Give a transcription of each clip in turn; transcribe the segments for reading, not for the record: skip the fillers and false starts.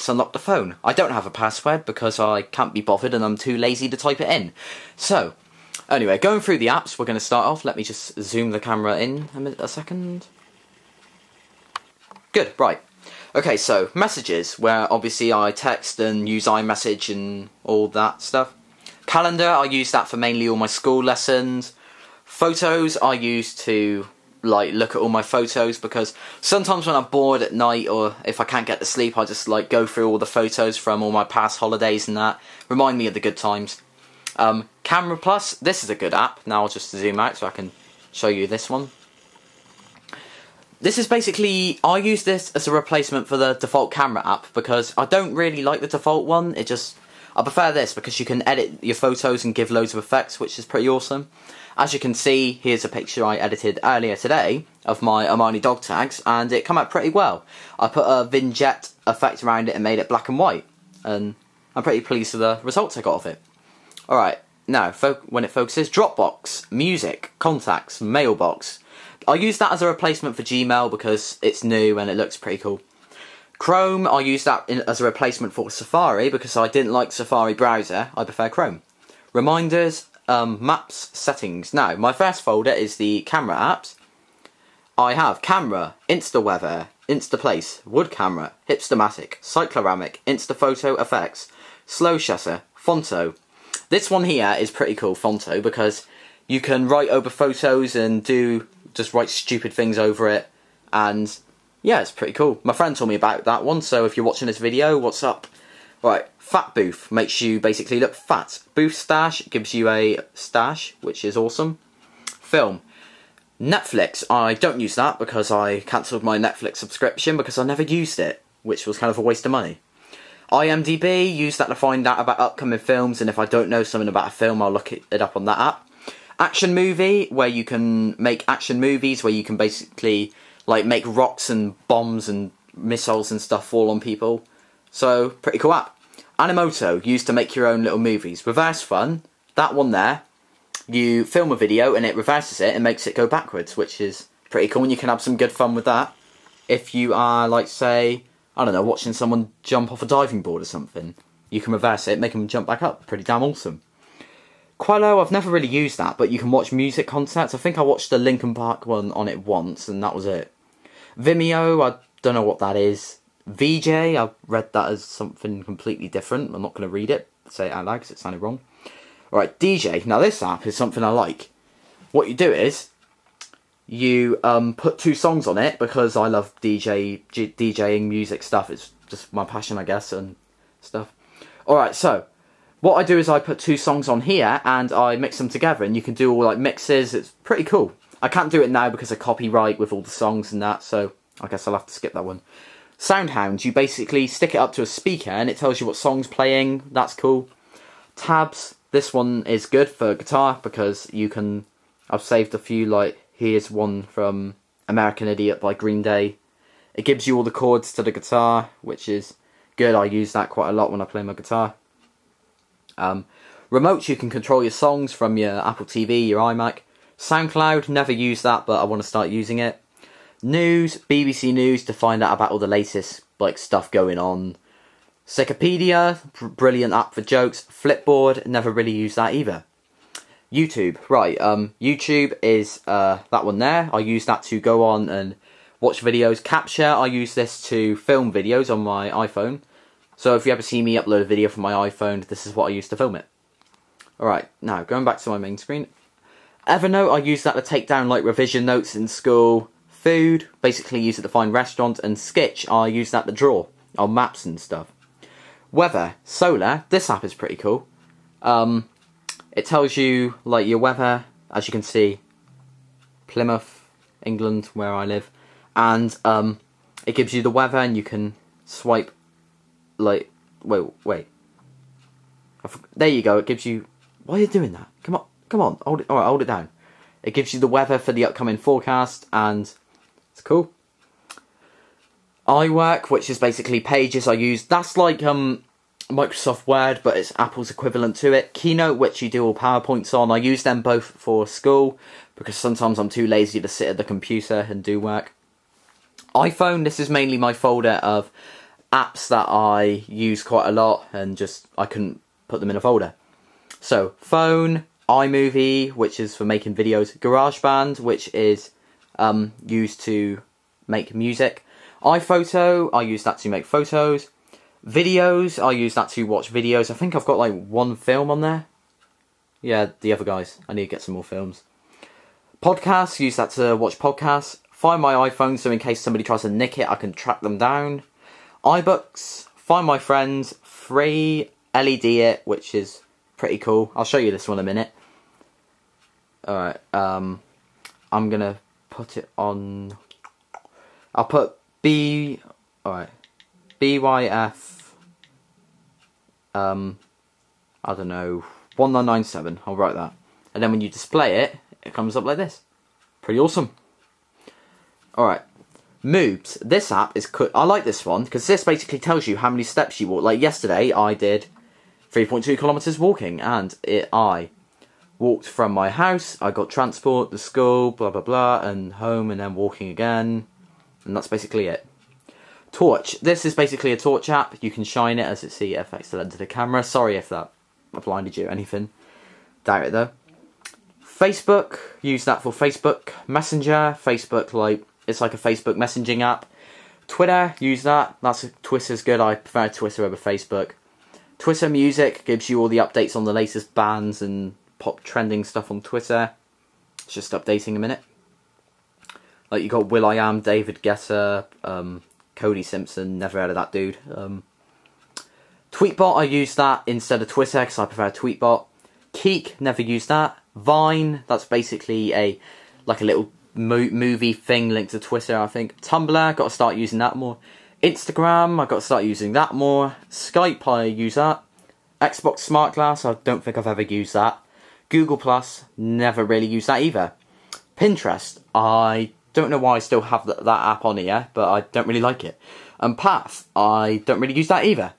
apps unlock the phone. I don't have a password because I can't be bothered and I'm too lazy to type it in. So, anyway, going through the apps, we're going to start off. Let me just zoom the camera in a second. Good, right. Okay, so messages, where obviously I text and use iMessage and all that stuff. Calendar, I use that for mainly all my school lessons. Photos, I use to look at all my photos, because sometimes when I'm bored at night or if I can't get to sleep, I just go through all the photos from all my past holidays and that. Remind me of the good times. Camera Plus, this is a good app. Now I'll just zoom out so I can show you this one. This is basically, I use this as a replacement for the default camera app because I don't really like the default one. I prefer this because you can edit your photos and give loads of effects, which is pretty awesome. As you can see, here's a picture I edited earlier today of my Armani dog tags, and it came out pretty well. I put a vignette effect around it and made it black and white, and I'm pretty pleased with the results I got of it. Alright, now, when it focuses, Dropbox, music, contacts, mailbox. I use that as a replacement for Gmail because it's new and it looks pretty cool. Chrome, I use that as a replacement for Safari because I didn't like Safari browser, I prefer Chrome. Reminders, maps, settings. Now, my first folder is the camera apps. I have Camera, InstaWeather, InstaPlace, Wood Camera, Hipstamatic, Cycloramic, InstaPhoto Effects, Slow Shutter, Fonto. This one here is pretty cool, Fonto, because you can write over photos and just write stupid things over it, and yeah, it's pretty cool. My friend told me about that one, so if you're watching this video, what's up? Right, Fat Booth makes you basically look fat. Booth Stash gives you a stash, which is awesome. Film. Netflix, I don't use that because I cancelled my Netflix subscription because I never used it, which was kind of a waste of money. IMDb, use that to find out about upcoming films, and if I don't know something about a film, I'll look it up on that app. Action Movie, where you can make action movies, where you can basically make rocks and bombs and missiles and stuff fall on people. So, pretty cool app. Animoto, used to make your own little movies. Reverse Fun, that one there, you film a video and it reverses it and makes it go backwards, which is pretty cool, and you can have some good fun with that. If you are, say, I don't know, watching someone jump off a diving board or something, you can reverse it, make them jump back up. Pretty damn awesome. Quello, I've never really used that, but you can watch music concerts. I think I watched the Linkin Park one on it once, and that was it. Vimeo, I don't know what that is. VJ, I read that as something completely different. I'm not going to read it, say it out loud because it sounded wrong. Alright, DJ. Now this app is something I like. What you do is, you put 2 songs on it, because I love DJing music stuff. It's just my passion, I guess, and stuff. Alright, so what I do is I put 2 songs on here and I mix them together, and you can do all mixes. It's pretty cool. I can't do it now because of copyright with all the songs and that, so I guess I'll have to skip that one. Soundhound, you basically stick it up to a speaker and it tells you what song's playing. That's cool. Tabs, this one is good for guitar because you can, I've saved a few, here's one from American Idiot by Green Day. It gives you all the chords to the guitar, which is good. I use that quite a lot when I play my guitar. Remote, you can control your songs from your Apple TV, your iMac. SoundCloud, never use that, but I want to start using it. News, BBC News, to find out about all the latest stuff going on. Wikipedia, brilliant app for jokes. Flipboard, never really used that either. YouTube, right, YouTube is that one there. I use that to go on and watch videos. Capture, I use this to film videos on my iPhone. So if you ever see me upload a video from my iPhone, this is what I use to film it. Alright, now going back to my main screen. Evernote, I use that to take down revision notes in school. Food, basically use it to find restaurants. And Sketch, I use that to draw on maps and stuff. Weather, solar, this app is pretty cool. It tells you your weather, as you can see, Plymouth, England, where I live. And it gives you the weather, and you can swipe wait. There you go, it gives you, why are you doing that? Come on, hold it, alright, hold it down. It gives you the weather for the upcoming forecast, and it's cool. iWork, which is basically Pages I use, that's Microsoft Word, but it's Apple's equivalent to it. Keynote, which you do all PowerPoints on, I use them both for school, because sometimes I'm too lazy to sit at the computer and do work. iPhone, this is mainly my folder of apps that I use quite a lot and just I couldn't put them in a folder. So phone, iMovie, which is for making videos, GarageBand, which is used to make music, iPhoto, I use that to make photos, videos, I use that to watch videos. I think I've got like one film on there. Yeah, the other guys, I need to get some more films. Podcasts, use that to watch podcasts. Find My iPhone, so in case somebody tries to nick it, I can track them down. iBooks, Find My Friends, free, LED it, which is pretty cool. I'll show you this one in a minute. Alright, I'm gonna put it on... I'll put BYF, I don't know, 1997, I'll write that. And then when you display it, it comes up like this. Pretty awesome. Alright, Moobs. This app is I like this one, because this basically tells you how many steps you walk. Like yesterday, I did 3.2 kilometers walking, and I walked from my house, I got transport, the school, blah blah blah, and home, and then walking again. And that's basically it. Torch. This is basically a torch app. You can shine it as it affects the lens of the camera. Sorry if that blinded you or anything. Doubt it though. Facebook. Use that for Facebook Messenger. Facebook, it's like a Facebook messaging app. Twitter. Use that. Twitter's good. I prefer Twitter over Facebook. Twitter Music gives you all the updates on the latest bands and pop trending stuff on Twitter. It's just updating a minute. Like you got will.i.am, David Guetta, Cody Simpson, never heard of that dude. Tweetbot, I use that instead of Twitter because I prefer Tweetbot. Keek, never used that. Vine, that's basically a little movie thing linked to Twitter, I think. Tumblr, got to start using that more. Instagram, I got to start using that more. Skype, I use that. Xbox Smart Glass, I don't think I've ever used that. Google Plus, never really used that either. Pinterest, I don't know why I still have that app on here, but I don't really like it. And Path, I don't really use that either.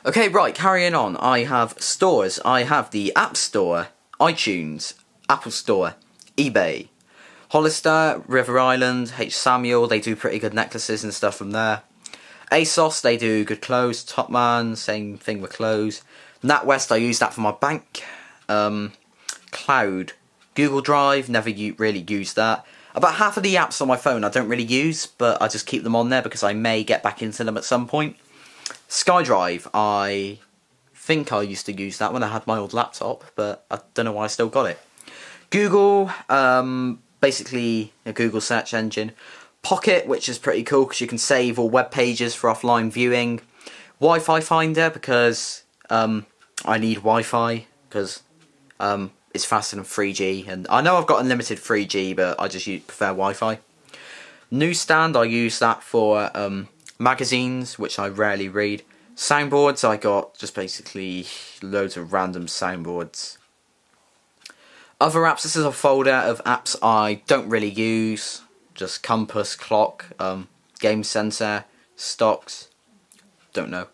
Okay, right, carrying on. I have stores. I have the App Store, iTunes, Apple Store, eBay, Hollister, River Island, H. Samuel, they do pretty good necklaces and stuff from there. ASOS, they do good clothes. Topman, same thing with clothes. NatWest, I use that for my bank. Cloud, Google Drive, never really use that. About half of the apps on my phone I don't really use, but I just keep them on there because I may get back into them at some point. SkyDrive, I think I used to use that when I had my old laptop, but I don't know why I still got it. Google, basically a Google search engine. Pocket, which is pretty cool because you can save all web pages for offline viewing. Wi-Fi Finder, because I need Wi-Fi, because it's faster than 3G, and I know I've got unlimited 3G, but I just prefer Wi-Fi. Newsstand, I use that for magazines, which I rarely read. Soundboards, I got just basically loads of random soundboards. Other apps, this is a folder of apps I don't really use. Just Compass, Clock, Game Center, Stocks, don't know.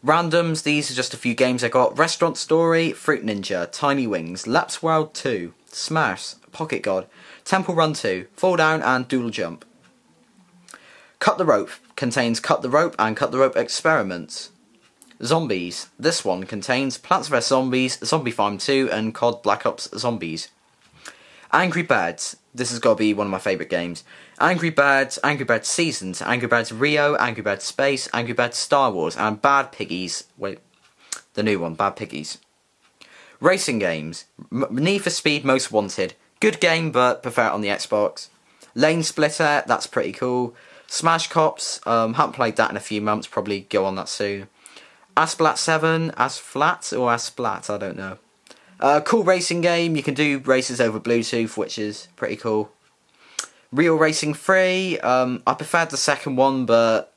Randoms, these are just a few games I got. Restaurant Story, Fruit Ninja, Tiny Wings, Laps World 2, Smash, Pocket God, Temple Run 2, Fall Down and Doodle Jump. Cut the Rope contains Cut the Rope and Cut the Rope Experiments. Zombies, this one contains Plants vs Zombies, Zombie Farm 2 and COD Black Ops Zombies. Angry Birds, this has got to be one of my favourite games. Angry Birds Seasons, Angry Birds Rio, Angry Birds Space, Angry Birds Star Wars, and Bad Piggies. Wait, the new one, Bad Piggies. Racing games, Need for Speed Most Wanted. Good game, but prefer it on the Xbox. Lane Splitter, that's pretty cool. Smash Cops, haven't played that in a few months, probably go on that soon. Asplat 7, Asflat or Asplat, I don't know. Cool racing game, you can do races over Bluetooth, which is pretty cool. Real Racing 3, I preferred the second one, but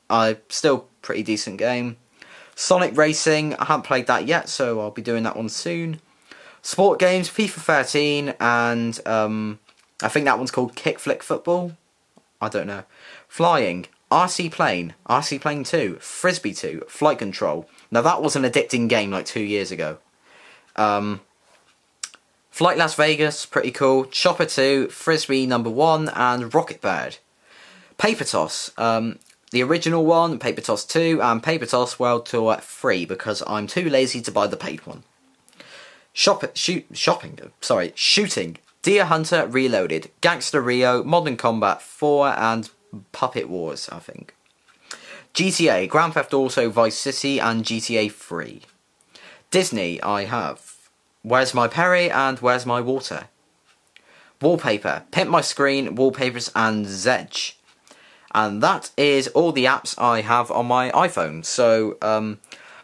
still pretty decent game. Sonic Racing, I haven't played that yet, so I'll be doing that one soon. Sport games, FIFA 13, and I think that one's called Kickflick Football. I don't know. Flying, RC Plane 2, Frisbee 2, Flight Control. Now that was an addicting game like 2 years ago. Flight Las Vegas, pretty cool. Chopper 2, Frisbee number 1, and Rocket Bird. Paper Toss, the original one, Paper Toss 2, and Paper Toss World Tour 3, because I'm too lazy to buy the paid one. Shooting. Deer Hunter Reloaded, Gangster Rio, Modern Combat 4, and Puppet Wars, I think. GTA, Grand Theft Auto Vice City, and GTA 3. Disney, I have Where's My Perry and Where's My Water. Wallpaper, Pimp My Screen, Wallpapers, and Zedge. And that is all the apps I have on my iPhone. So,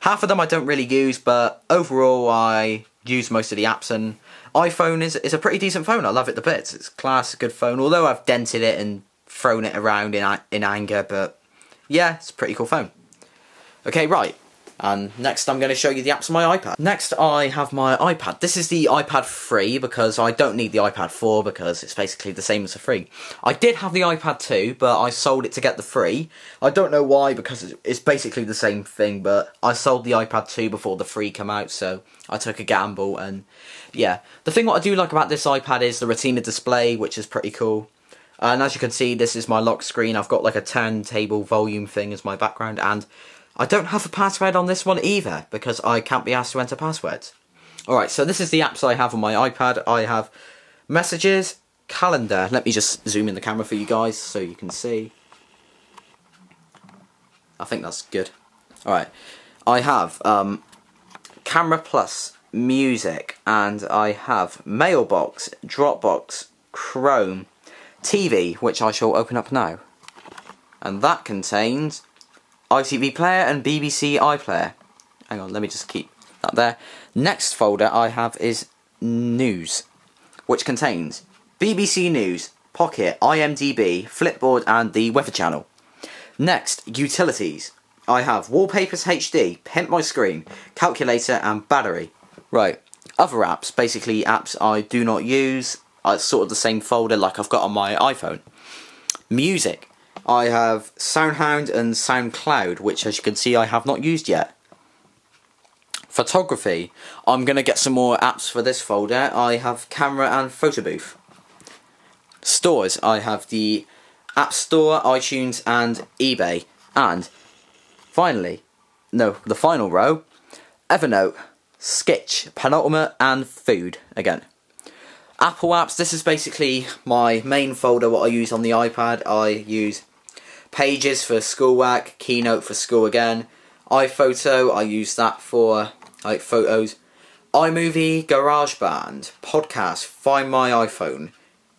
half of them I don't really use, but overall I use most of the apps, and iPhone is a pretty decent phone. I love it to bits. It's class, good phone, although I've dented it and thrown it around in anger, but yeah, it's a pretty cool phone. Okay, right. And next I'm going to show you the apps on my iPad. Next I have my iPad. This is the iPad 3 because I don't need the iPad 4 because it's basically the same as the 3. I did have the iPad 2 but I sold it to get the 3. I don't know why because it's basically the same thing, but I sold the iPad 2 before the 3 came out, so I took a gamble. And yeah, the thing what I do like about this iPad is the Retina display, which is pretty cool. And as you can see, this is my lock screen. I've got like a turntable volume thing as my background, and I don't have a password on this one either, because I can't be asked to enter passwords. Alright, so this is the apps I have on my iPad. I have Messages, Calendar. Let me just zoom in the camera for you guys so you can see. I think that's good. Alright, I have Camera Plus, Music, and I have Mailbox, Dropbox, Chrome, TV, which I shall open up now. And that contains iTV Player and BBC iPlayer. Hang on, let me just keep that there. Next folder I have is News, which contains BBC News, Pocket, IMDb, Flipboard, and the Weather Channel. Next, Utilities. I have Wallpapers HD, Pimp My Screen, Calculator, and Battery. Right, other apps, basically apps I do not use. It's sort of the same folder like I've got on my iPhone. Music. I have SoundHound and SoundCloud, which as you can see I have not used yet. Photography. I'm going to get some more apps for this folder. I have Camera and Photo Booth. Stores. I have the App Store, iTunes, and eBay. And finally, no, the final row, Evernote, Sketch, Penultimate, and Food again. Apple apps, this is basically my main folder what I use on the iPad. I use Pages for schoolwork, Keynote for school again, iPhoto, I use that for like photos, iMovie, GarageBand, Podcast, Find My iPhone,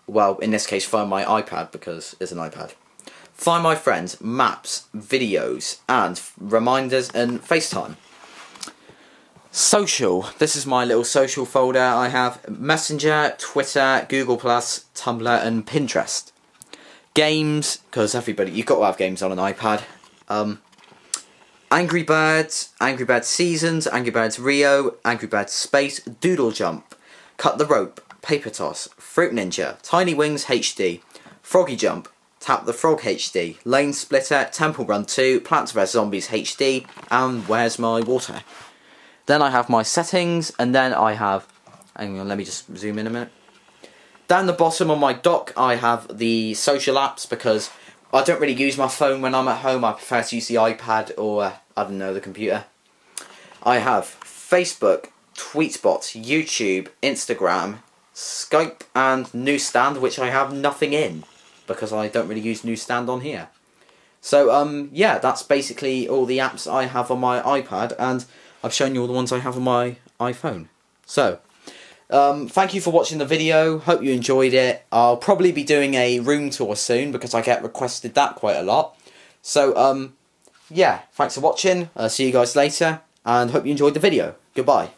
well in this case Find My iPad because it's an iPad, Find My Friends, Maps, Videos, and Reminders and FaceTime. Social, this is my little social folder. I have Messenger, Twitter, Google+, Tumblr, and Pinterest. Games, because everybody, you've got to have games on an iPad. Angry Birds, Angry Birds Seasons, Angry Birds Rio, Angry Birds Space, Doodle Jump, Cut the Rope, Paper Toss, Fruit Ninja, Tiny Wings HD, Froggy Jump, Tap the Frog HD, Lane Splitter, Temple Run 2, Plants vs Zombies HD, and Where's My Water. Then I have my settings, and then I have, hang on, let me just zoom in a minute. Down the bottom on my dock, I have the social apps, because I don't really use my phone when I'm at home. I prefer to use the iPad or, I don't know, the computer. I have Facebook, Tweetbot, YouTube, Instagram, Skype, and Newsstand, which I have nothing in, because I don't really use Newsstand on here. So, yeah, that's basically all the apps I have on my iPad, and I've shown you all the ones I have on my iPhone. So, thank you for watching the video. Hope you enjoyed it. I'll probably be doing a room tour soon because I get requested that quite a lot. So, yeah, thanks for watching. See you guys later, and hope you enjoyed the video. Goodbye.